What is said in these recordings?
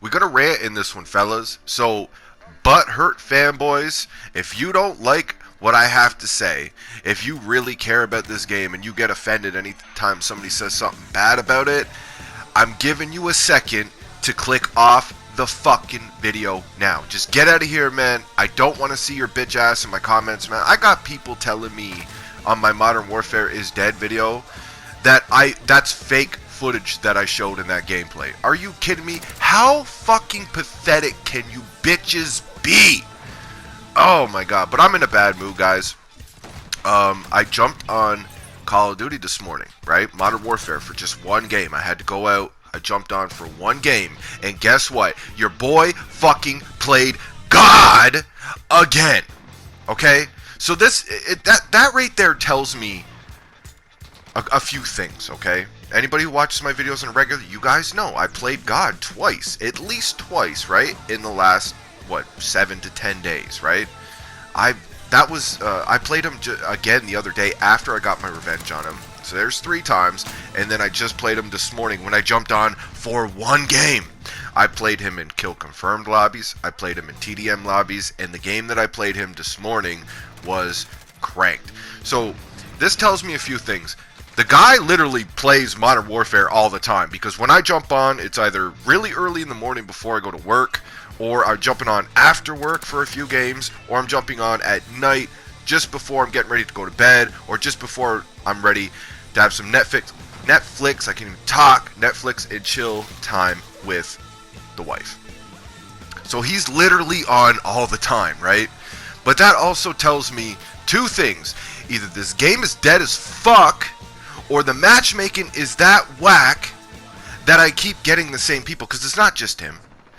We got a rant in this one, fellas. So, butthurt fanboys, if you don't like what I have to say, if you really care about this game and you get offended anytime somebody says something bad about it, I'm giving you a second to click off the fucking video now. Just get out of here, man. I don't want to see your bitch ass in my comments, man. I got people telling me on my Modern Warfare is Dead video that's fake footage that I showed in that gameplay. Are you kidding me? How fucking pathetic can you bitches be? Oh my god. But I'm in a bad mood, guys. I jumped on Call of Duty this morning, right? Modern Warfare for just one game. I had to go out. I jumped on for one game. And guess what? Your boy fucking played God again. Okay? So that right there tells me a few things, okay? Anybody who watches my videos on a regular, you guys know I played God twice, at least twice, right? In the last, what, 7 to 10 days, right? I played him again the other day after I got my revenge on him. So there's 3 times, and then I just played him this morning when I jumped on for one game. I played him in kill confirmed lobbies, I played him in TDM lobbies, and the game that I played him this morning was cranked. So this tells me a few things. The guy literally plays Modern Warfare all the time, because when I jump on, it's either really early in the morning before I go to work, or I'm jumping on after work for a few games, or I'm jumping on at night just before I'm getting ready to go to bed, or just before I'm ready to have some Netflix, I can even talk Netflix and chill time with the wife. So he's literally on all the time, right? But that also tells me 2 things. Either this game is dead as fuck, or the matchmaking is that whack that I keep getting the same people, because it's not just him.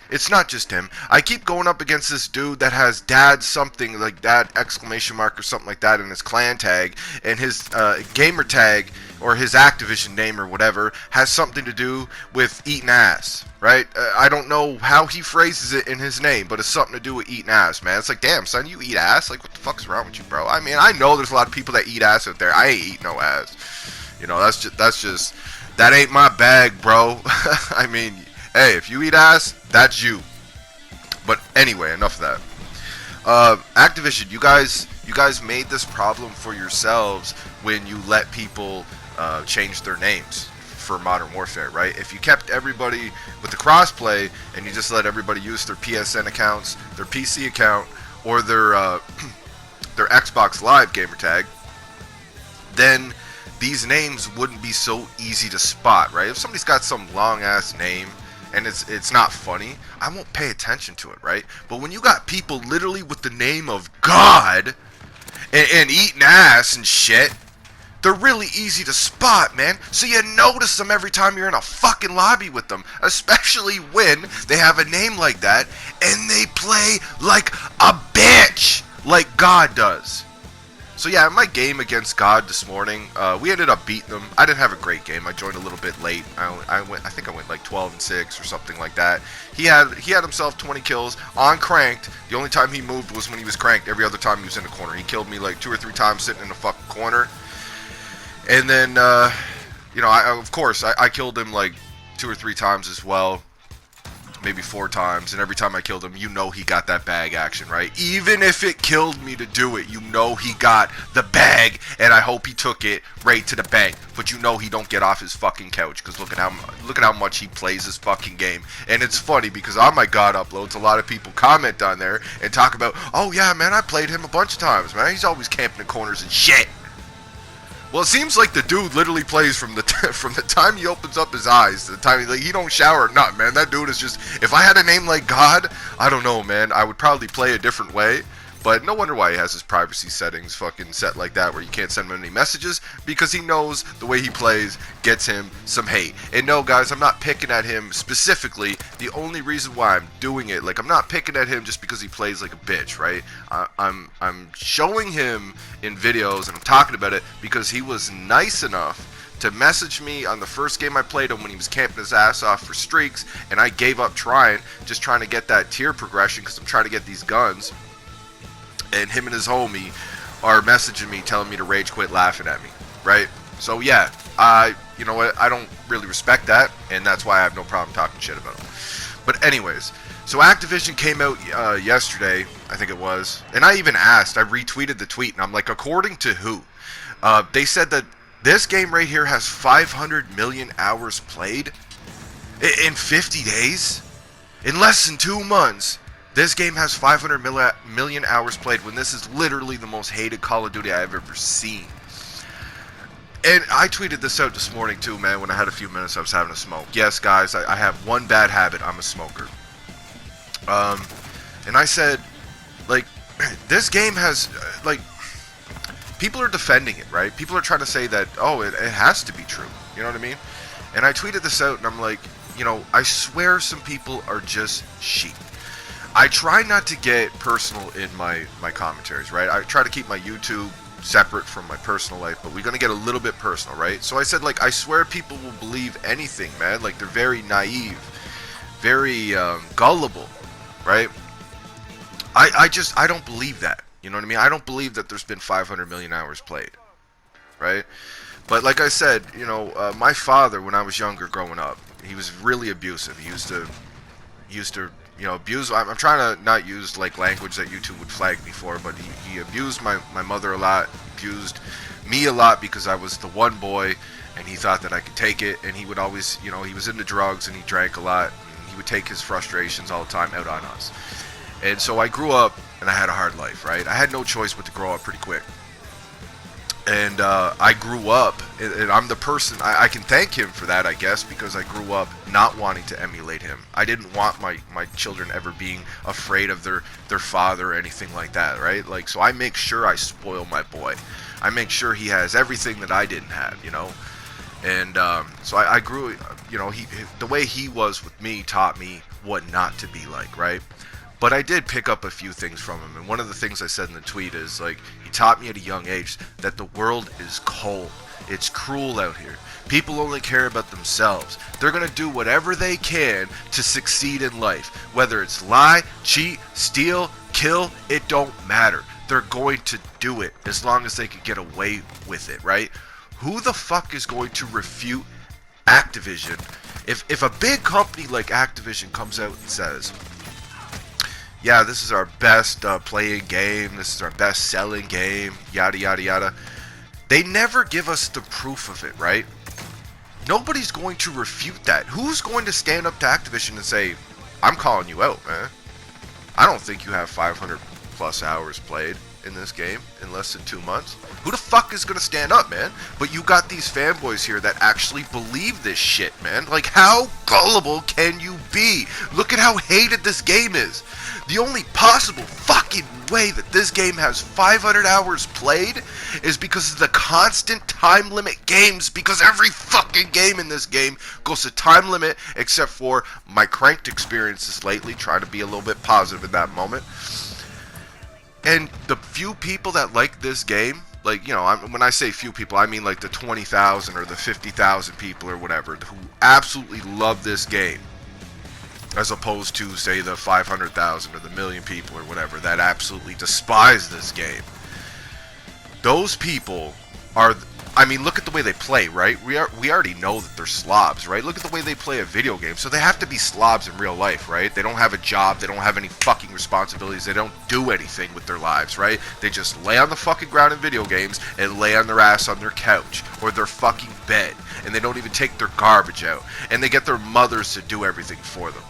It's not just him. I keep going up against this dude that has dad something, like dad exclamation mark or something like that in his clan tag, and his gamer tag or his Activision name or whatever has something to do with eating ass, right? I don't know how he phrases it in his name, but it's something to do with eating ass, man. It's like, damn, son, you eat ass? Like, what the fuck's wrong with you, bro? I mean, I know there's a lot of people that eat ass out there. I ain't eat no ass. You know, that's just that ain't my bag, bro. I mean, hey, if you eat ass, that's you. But anyway, enough of that. Activision, you guys made this problem for yourselves when you let people change their names for Modern Warfare, right? If you kept everybody with the crossplay and you just let everybody use their PSN accounts, their PC account, or their their Xbox Live gamer tag, then these names wouldn't be so easy to spot, right? If somebody's got some long ass name and it's not funny, I won't pay attention to it, right? But when you got people literally with the name of God and eating ass and shit, they're really easy to spot, man. So you notice them every time you're in a fucking lobby with them, especially when they have a name like that and they play like a bitch, like God does. So yeah, my game against God this morning, we ended up beating them. I didn't have a great game. I joined a little bit late. I think I went like 12-6 or something like that. He had himself 20 kills on cranked. The only time he moved was when he was cranked. Every other time he was in the corner. He killed me like 2 or 3 times sitting in the fucking corner. And then, you know, of course, I killed him like 2 or 3 times as well. Maybe 4 times, and every time I killed him, you know he got that bag action, right? Even if it killed me to do it, you know he got the bag, and I hope he took it right to the bank. But you know he don't get off his fucking couch, because look at how much he plays this fucking game. And it's funny, because on my God uploads, a lot of people comment on there and talk about, oh yeah, man, I played him a bunch of times, man. He's always camping in corners and shit. Well, it seems like the dude literally plays from the time he opens up his eyes to the time he don't shower or nothing, man. That dude is just, if I had a name like God, I don't know, man. I would probably play a different way. But no wonder why he has his privacy settings fucking set like that, where you can't send him any messages, because he knows the way he plays gets him some hate. And no, guys, I'm not picking at him specifically. The only reason why I'm doing it, like, I'm not picking at him just because he plays like a bitch, right? I'm showing him in videos and I'm talking about it because he was nice enough to message me on the first game I played him when he was camping his ass off for streaks, and I gave up trying, just trying to get that tier progression because I'm trying to get these guns. And him and his homie are messaging me, telling me to rage quit laughing at me, right? So yeah, you know what, I don't really respect that, and that's why I have no problem talking shit about him. But anyways, so Activision came out yesterday, I think it was, and I even asked, I retweeted the tweet, and I'm like, according to who? They said that this game right here has 500 million hours played in 50 days? In less than 2 months, this game has 500 million hours played when this is literally the most hated Call of Duty I've ever seen. And I tweeted this out this morning too, man, when I had a few minutes I was having a smoke. Yes, guys, I have one bad habit. I'm a smoker. And I said, like, this game has, like, people are defending it, right? People are trying to say that, oh, it has to be true. You know what I mean? And I tweeted this out, and I'm like, you know, I swear some people are just sheep. I try not to get personal in my commentaries, right? I try to keep my YouTube separate from my personal life, but we're going to get a little bit personal, right? So I said, like, I swear people will believe anything, man. Like, they're very naive, very gullible, right? I don't believe that. You know what I mean? I don't believe that there's been 500 million hours played, right? But like I said, you know, my father, when I was younger growing up, he was really abusive. He used to you know, abuse. I'm trying to not use like language that YouTube would flag me for, but he abused my mother a lot, abused me a lot because I was the one boy, and he thought that I could take it. And he would always, you know, he was into drugs and he drank a lot. And he would take his frustrations all the time out on us. And so I grew up and I had a hard life, right? I had no choice but to grow up pretty quick. And I grew up, and I'm the person, I can thank him for that, I guess, because I grew up not wanting to emulate him. I didn't want my children ever being afraid of their father or anything like that, right? Like, so I make sure I spoil my boy. I make sure he has everything that I didn't have, you know? And so I grew, you know, the way he was with me taught me what not to be like, right? But I did pick up a few things from him, and one of the things I said in the tweet is, like, he taught me at a young age that the world is cold. It's cruel out here. People only care about themselves. They're going to do whatever they can to succeed in life. Whether it's lie, cheat, steal, kill, it don't matter. They're going to do it as long as they can get away with it, right? Who the fuck is going to refute Activision if a big company like Activision comes out and says, yeah, this is our best playing game, this is our best selling game, yada yada yada. They never give us the proof of it, right? Nobody's going to refute that. Who's going to stand up to Activision and say, I'm calling you out, man. I don't think you have 500 plus hours played in this game in less than 2 months. Who the fuck is going to stand up, man? But you got these fanboys here that actually believe this shit, man. Like, how gullible can you be? Look at how hated this game is. The only possible fucking way that this game has 500 hours played is because of the constant time limit games, because every fucking game in this game goes to time limit, except for my cranked experiences lately, trying to be a little bit positive in that moment. And the few people that like this game, like, you know, when I say few people, I mean like the 20,000 or the 50,000 people or whatever who absolutely love this game, as opposed to, say, the 500,000 or the million people or whatever that absolutely despise this game. Those people are, I mean, look at the way they play, right? We already know that they're slobs, right? Look at the way they play a video game. So they have to be slobs in real life, right? They don't have a job. They don't have any fucking responsibilities. They don't do anything with their lives, right? They just lay on the fucking ground in video games and lay on their ass on their couch or their fucking bed. And they don't even take their garbage out. And they get their mothers to do everything for them.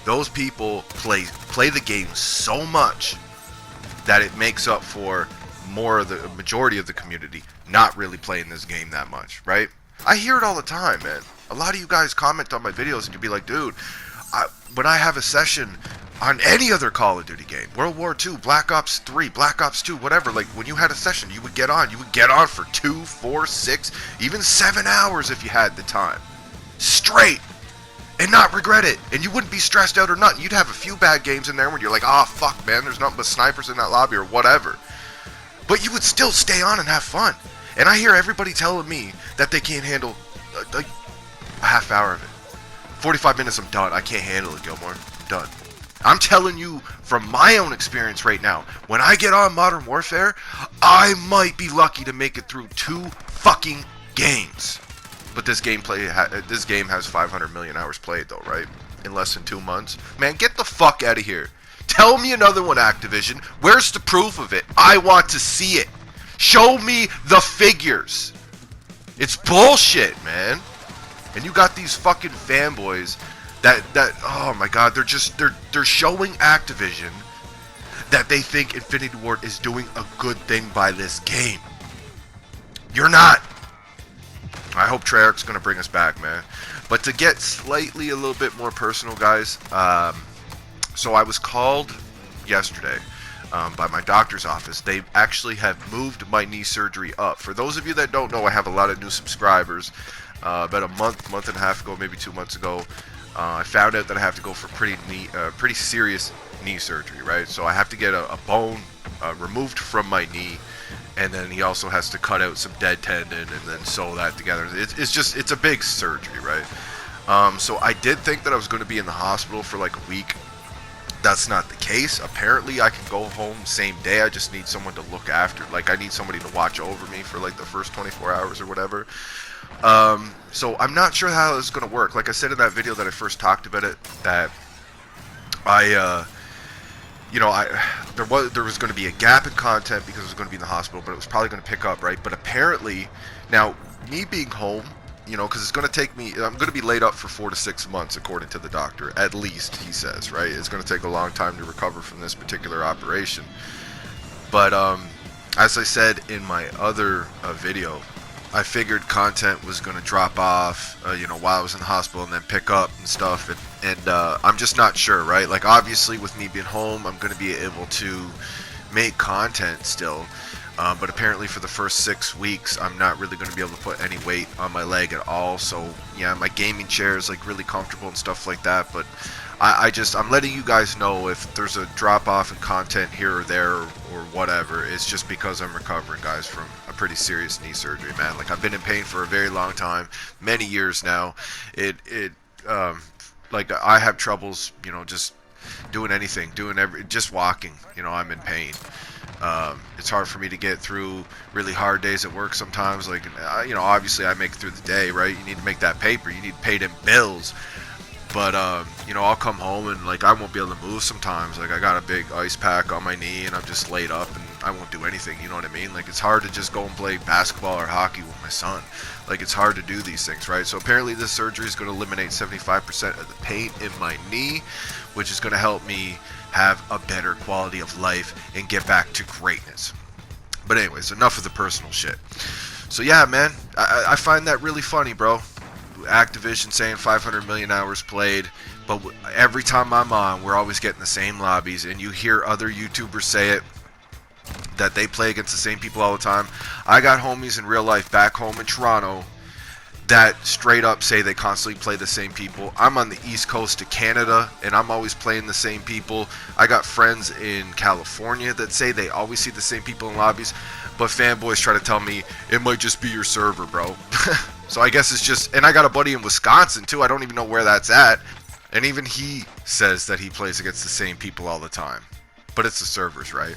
Those people play the game so much that it makes up for more of the majority of the community not really playing this game that much, right? I hear it all the time, man. A lot of you guys comment on my videos and you'll be like, dude, when I have a session on any other Call of Duty game, World War II, Black Ops 3, Black Ops 2, whatever, like when you had a session, you would get on for 2, 4, 6, even 7 hours if you had the time. Straight. And not regret it, and you wouldn't be stressed out or nothing. You'd have a few bad games in there where you're like, oh fuck, man, there's nothing but snipers in that lobby or whatever. But you would still stay on and have fun. And I hear everybody telling me that they can't handle like a half hour of it. 45 minutes, I'm done. I can't handle it, Gilmour. I'm done. I'm telling you from my own experience right now, when I get on Modern Warfare, I might be lucky to make it through 2 fucking games. But this game has 500 million hours played though, right? In less than 2 months. Man, get the fuck out of here. Tell me another one, Activision. Where's the proof of it? I want to see it. Show me the figures. It's bullshit, man. And you got these fucking fanboys that oh my god, they're showing Activision that they think Infinity Ward is doing a good thing by this game. You're not. I hope Treyarch's gonna bring us back, man. But to get slightly a little bit more personal, guys, so I was called yesterday by my doctor's office. They actually have moved my knee surgery up. For those of you that don't know, I have a lot of new subscribers. About a month and a half ago, maybe 2 months ago, I found out that I have to go for pretty serious knee surgery, right? So I have to get a bone removed from my knee, and then he also has to cut out some dead tendon and then sew that together. It's a big surgery, right? So I did think that I was going to be in the hospital for like a week. That's not the case. Apparently I can go home same day. I just need someone to look after, like I need somebody to watch over me for like the first 24 hours or whatever. So I'm not sure how this is going to work. Like I said in that video that I first talked about it, that there was going to be a gap in content because I was going to be in the hospital, but it was probably going to pick up, right? But apparently, now, me being home, you know, because it's going to take me, I'm going to be laid up for 4 to 6 months, according to the doctor, at least, he says, right? It's going to take a long time to recover from this particular operation. But, as I said in my other video, I figured content was going to drop off, you know, while I was in the hospital and then pick up and stuff. And I'm just not sure, right? Like, obviously, with me being home, I'm going to be able to make content still. But apparently for the first 6 weeks, I'm not really going to be able to put any weight on my leg at all. So, yeah, my gaming chair is, like, really comfortable and stuff like that. But I'm letting you guys know if there's a drop-off in content here or there or whatever. It's just because I'm recovering, guys, from a pretty serious knee surgery, man. Like, I've been in pain for a very long time, many years now. Like, I have troubles, you know, just doing anything, just walking, you know, I'm in pain. It's hard for me to get through really hard days at work sometimes. Like, you know, obviously I make it through the day, right? You need to make that paper. You need to pay them bills. But, you know, I'll come home and, like, I won't be able to move sometimes. Like, I got a big ice pack on my knee and I'm just laid up and I won't do anything, you know what I mean? Like, it's hard to just go and play basketball or hockey with my son. Like, it's hard to do these things, right? So apparently this surgery is going to eliminate 75% of the pain in my knee, which is going to help me have a better quality of life and get back to greatness. But anyways, enough of the personal shit. So yeah, man, I find that really funny, bro. Activision saying 500 million hours played, but every time I'm on, we're always getting the same lobbies, and you hear other YouTubers say it, that they play against the same people all the time. I got homies in real life back home in Toronto that straight up say they constantly play the same people. I'm on the east coast of Canada and I'm always playing the same people. I got friends in California that say they always see the same people in lobbies, but fanboys try to tell me it might just be your server, bro. So I guess it's just, and I got a buddy in Wisconsin too, I don't even know where that's at, and even he says that he plays against the same people all the time. But it's the servers, right?